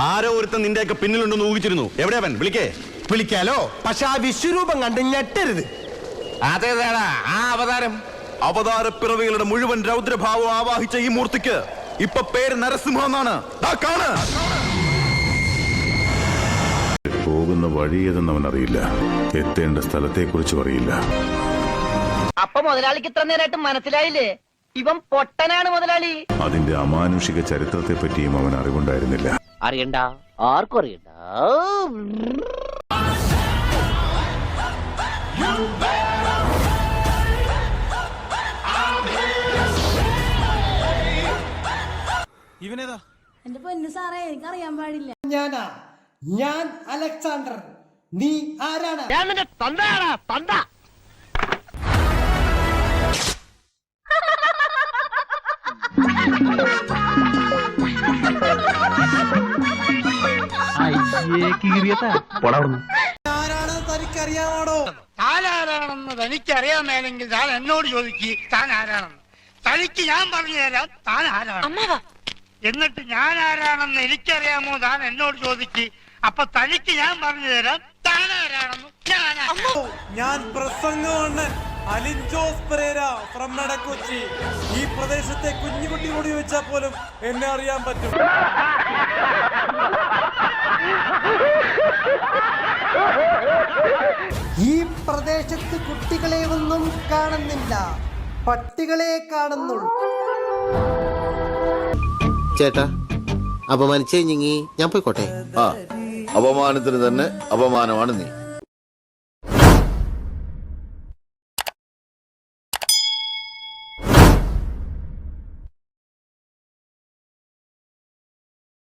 ആരോ ഒരുത്തൻ നിന്റെയൊക്കെ പിന്നിലുണ്ടെന്ന് ഊഹിച്ചിരുന്നു. എവിടെയാ അവൻ? വിളിക്കാലോ, പക്ഷെ ആ വിശ്വരൂപം കണ്ട് ഞെട്ടരുത്. അതേതാടാ ആ അവതാരം? അവതാരപ്പിറവികളുടെ മുഴുവൻ രൗദ്രഭാവം ആവാഹിച്ച ഈ മൂർത്തിക്ക് ഇപ്പൊ പേര് നരസിംഹ എന്നാണ്. പോകുന്ന വഴി ഏതെന്ന് അവൻ അറിയില്ല, എത്തേണ്ട സ്ഥലത്തെ കുറിച്ചും അറിയില്ല. അപ്പൊ മുതലാളിക്ക് ഇത്ര നേരമായിട്ട് മനസ്സിലായില്ലേ ഇവൻ പൊട്ടനാണ് മുതലാളി? അതിന്റെ അമാനുഷിക ചരിത്രത്തെ പറ്റിയും അവൻ അറിവുണ്ടായിരുന്നില്ല. അറിയണ്ട, ആർക്കും അറിയണ്ട. ഇവനേതാ? എന്റെ പൊന്നു സാറേ, എനിക്കറിയാൻ പാടില്ല. ഞാൻ അലക്സാണ്ടർ. നീ ആരാണ്? ഞാൻ നിന്റെ തന്തയാടാ, തന്ത. തനിക്കറിയാമോടോ? താനാരാണെന്ന് തനിക്കറിയാമേലെങ്കിൽ താൻ എന്നോട് ചോദിക്ക് താൻ ആരാണെന്ന്. തനിക്ക് ഞാൻ പറഞ്ഞു തരാം താൻ ആരാണ്. എന്നിട്ട് ഞാൻ ആരാണെന്ന് എനിക്കറിയാമോ താൻ എന്നോട് ചോദിക്ക്. അപ്പൊ തനിക്ക് ഞാൻ പറഞ്ഞു തരാം താൻ ആരാണെന്ന്. ഞാൻ പ്രസംഗമാണ് അലിൻ ജോസ് പെരേര ഫ്രം നടക്കൊച്ചി. ഈ പ്രദേശത്തെ കുഞ്ഞുകുട്ടിയോട് ചോദിച്ചാൽ പോലും എന്നെ അറിയാൻ പറ്റും. ഈ പ്രദേശത്ത് കുട്ടികളെ ഒന്നും കാണുന്നില്ല, പട്ടികളെ കാണുന്നുള്ളൂ. ചേട്ടാ, അപമാനിച്ചേ ഞാൻ പോയിക്കോട്ടെ. അപമാനത്തിന് തന്നെ അപമാനമാണ് നീ.